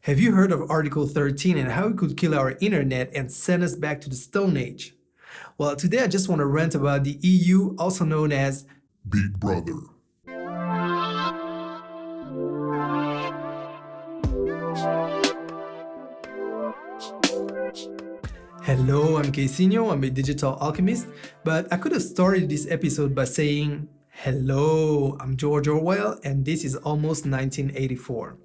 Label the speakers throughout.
Speaker 1: Have you heard of Article 13 and how it could kill our internet and send us back to the Stone Age? Well, today I just want to rant about the EU, also known as
Speaker 2: Big Brother.
Speaker 1: Hello, I'm Casino, I'm a digital alchemist, but I could have started this episode by saying, hello, I'm George Orwell, and this is almost 1984.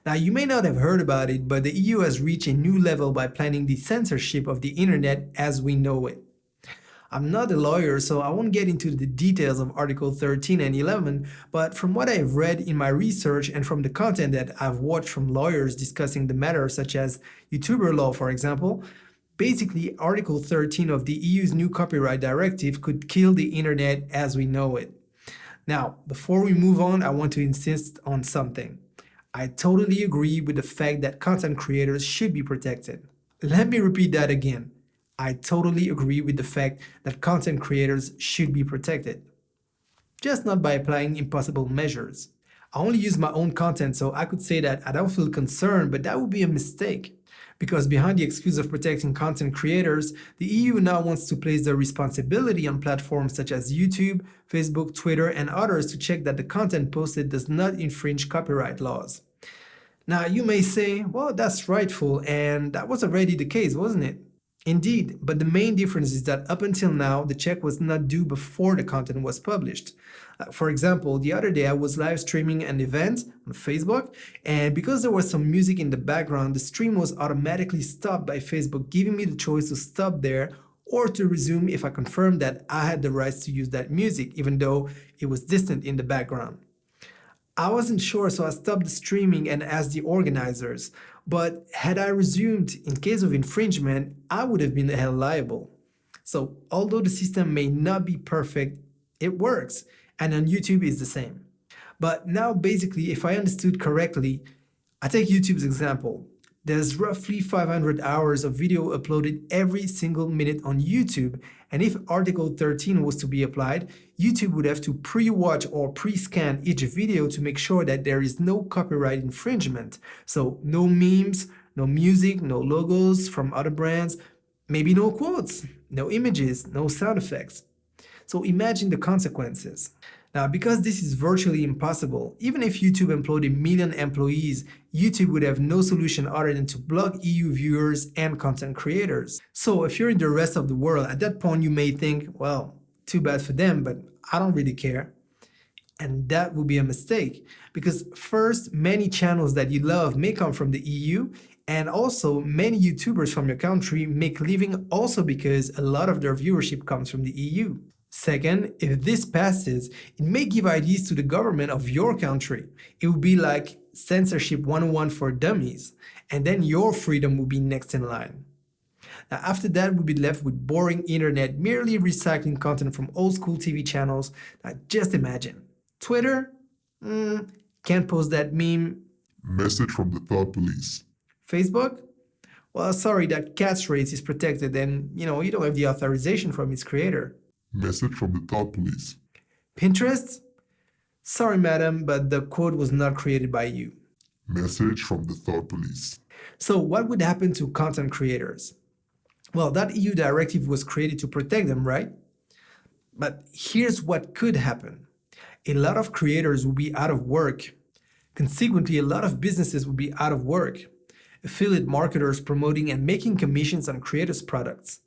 Speaker 1: Now, you may not have heard about it, but the EU has reached a new level by planning the censorship of the internet as we know it. I'm not a lawyer, so I won't get into the details of Article 13 and 11, but from what I have read in my research and from the content that I've watched from lawyers discussing the matter, such as YouTuber law, for example, basically Article 13 of the EU's new copyright directive could kill the internet as we know it. Now, before we move on, I want to insist on something. I totally agree with the fact that content creators should be protected. Let me repeat that again. I totally agree with the fact that content creators should be protected. Just not by applying impossible measures. I only use my own content, so I could say that I don't feel concerned, but that would be a mistake. Because behind the excuse of protecting content creators, the EU now wants to place the responsibility on platforms such as YouTube, Facebook, Twitter, and others to check that the content posted does not infringe copyright laws. Now, you may say, well, that's rightful, and that was already the case, wasn't it? Indeed, but the main difference is that up until now, the check was not due before the content was published. For example, the other day I was live streaming an event on Facebook, and because there was some music in the background, the stream was automatically stopped by Facebook, giving me the choice to stop there or to resume if I confirmed that I had the rights to use that music, even though it was distant in the background. I wasn't sure, so I stopped the streaming and asked the organizers. But had I resumed in case of infringement, I would have been held liable. So, although the system may not be perfect, it works, and on YouTube it's the same. But now, basically, if I understood correctly, I take YouTube's example. There's roughly 500 hours of video uploaded every single minute on YouTube, and if Article 13 was to be applied, YouTube would have to pre-watch or pre-scan each video to make sure that there is no copyright infringement. So no memes, no music, no logos from other brands, maybe no quotes, no images, no sound effects. So imagine the consequences. Now, because this is virtually impossible, even if YouTube employed 1 million employees, YouTube would have no solution other than to block EU viewers and content creators. So if you're in the rest of the world, at that point you may think, well, too bad for them, but I don't really care. And that would be a mistake. Because first, many channels that you love may come from the EU, and also many YouTubers from your country make a living also because a lot of their viewership comes from the EU. Second, if this passes, it may give ideas to the government of your country. It would be like censorship 101 for dummies, and then your freedom would be next in line. Now, after that, we'll be left with boring internet, merely recycling content from old school TV channels. Now, just imagine. Twitter? Can't post that meme.
Speaker 2: Message from the Thought Police.
Speaker 1: Facebook? Well, sorry, that cat's race is protected and, you don't have the authorization from its creator.
Speaker 2: Message from the Thought Police.
Speaker 1: Pinterest? Sorry, madam, but the quote was not created by you.
Speaker 2: Message from the Thought Police.
Speaker 1: So, what would happen to content creators? Well, that EU directive was created to protect them, right? But here's what could happen. A lot of creators will be out of work. Consequently, a lot of businesses will be out of work. Affiliate marketers promoting and making commissions on creators' products.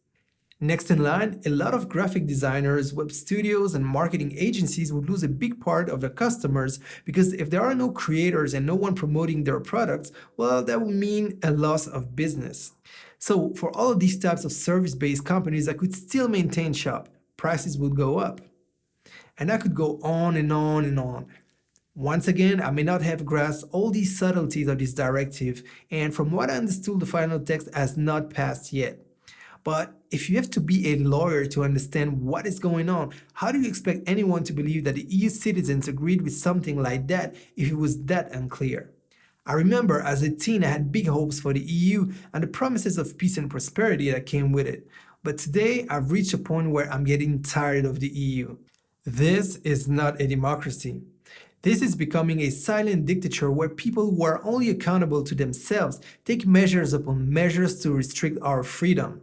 Speaker 1: Next in line, a lot of graphic designers, web studios, and marketing agencies would lose a big part of their customers because if there are no creators and no one promoting their products, well, that would mean a loss of business. So for all of these types of service-based companies that could still maintain shop, prices would go up. And I could go on and on and on. Once again, I may not have grasped all these subtleties of this directive, and from what I understood, the final text has not passed yet. But if you have to be a lawyer to understand what is going on, how do you expect anyone to believe that the EU citizens agreed with something like that if it was that unclear? I remember as a teen I had big hopes for the EU and the promises of peace and prosperity that came with it. But today I've reached a point where I'm getting tired of the EU. This is not a democracy. This is becoming a silent dictature where people who are only accountable to themselves take measures upon measures to restrict our freedom.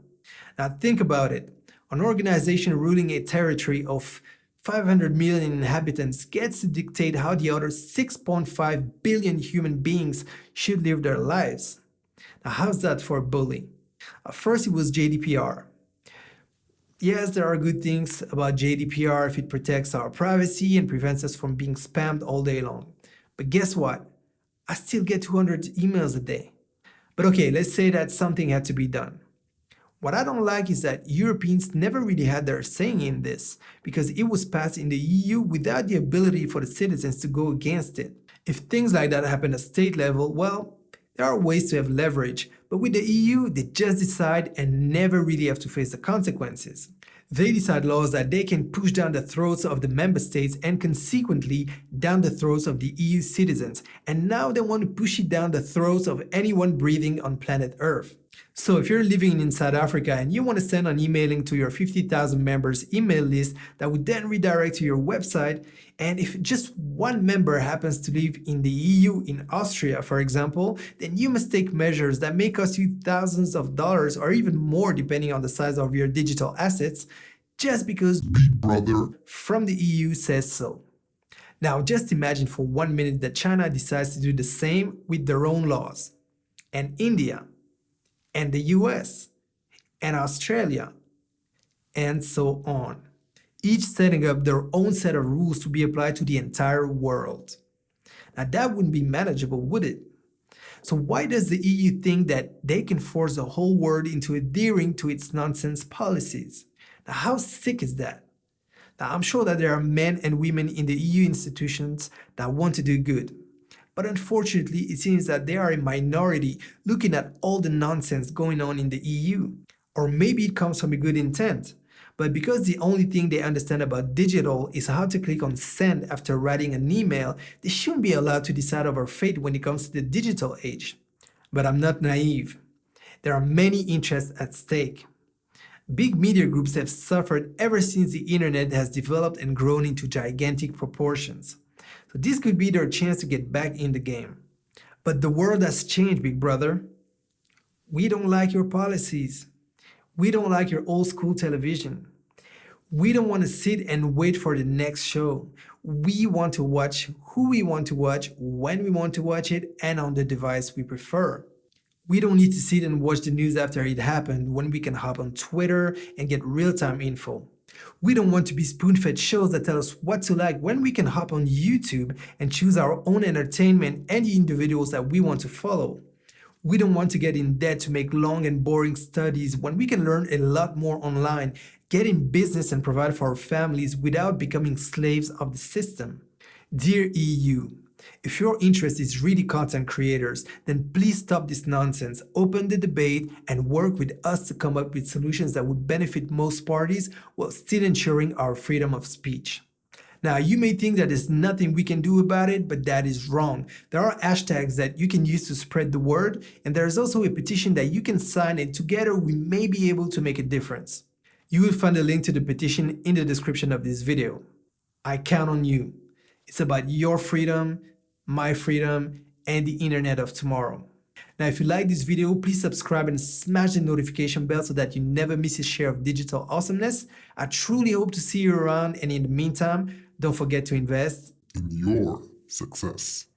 Speaker 1: Now think about it. An organization ruling a territory of 500 million inhabitants gets to dictate how the other 6.5 billion human beings should live their lives. Now how's that for a bully? First it was GDPR. Yes, there are good things about GDPR if it protects our privacy and prevents us from being spammed all day long. But guess what? I still get 200 emails a day. But okay, let's say that something had to be done. What I don't like is that Europeans never really had their saying in this because it was passed in the EU without the ability for the citizens to go against it. If things like that happen at state level, well, there are ways to have leverage, but with the EU, they just decide and never really have to face the consequences. They decide laws that they can push down the throats of the member states and consequently down the throats of the EU citizens, and now they want to push it down the throats of anyone breathing on planet Earth. So if you're living in South Africa and you want to send an email link to your 50,000 members email list that would then redirect to your website, and if just one member happens to live in the EU in Austria, for example, then you must take measures that may cost you thousands of dollars or even more depending on the size of your digital assets, just because
Speaker 2: Big Brother
Speaker 1: from the EU says so. Now just imagine for 1 minute that China decides to do the same with their own laws, and India, and the US, and Australia, and so on, each setting up their own set of rules to be applied to the entire world. Now that wouldn't be manageable, would it? So why does the EU think that they can force the whole world into adhering to its nonsense policies? Now how sick is that? Now I'm sure that there are men and women in the EU institutions that want to do good. But unfortunately, it seems that they are a minority looking at all the nonsense going on in the EU. Or maybe it comes from a good intent. But because the only thing they understand about digital is how to click on send after writing an email, they shouldn't be allowed to decide our fate when it comes to the digital age. But I'm not naive. There are many interests at stake. Big media groups have suffered ever since the internet has developed and grown into gigantic proportions. So this could be their chance to get back in the game. But the world has changed, big brother. We don't like your policies. We don't like your old school television. We don't want to sit and wait for the next show. We want to watch who we want to watch, when we want to watch it, and on the device we prefer. We don't need to sit and watch the news after it happened when we can hop on Twitter and get real-time info. We don't want to be spoon-fed shows that tell us what to like when we can hop on YouTube and choose our own entertainment and the individuals that we want to follow. We don't want to get in debt to make long and boring studies when we can learn a lot more online, get in business and provide for our families without becoming slaves of the system. Dear EU, if your interest is really content creators, then please stop this nonsense, open the debate, and work with us to come up with solutions that would benefit most parties while still ensuring our freedom of speech. Now, you may think that there's nothing we can do about it, but that is wrong. There are hashtags that you can use to spread the word, and there's also a petition that you can sign, and together we may be able to make a difference. You will find a link to the petition in the description of this video. I count on you. It's about your freedom, my freedom, and the internet of tomorrow. Now, if you like this video, please subscribe and smash the notification bell so that you never miss a share of digital awesomeness. I truly hope to see you around, and in the meantime, don't forget to invest
Speaker 2: in your success.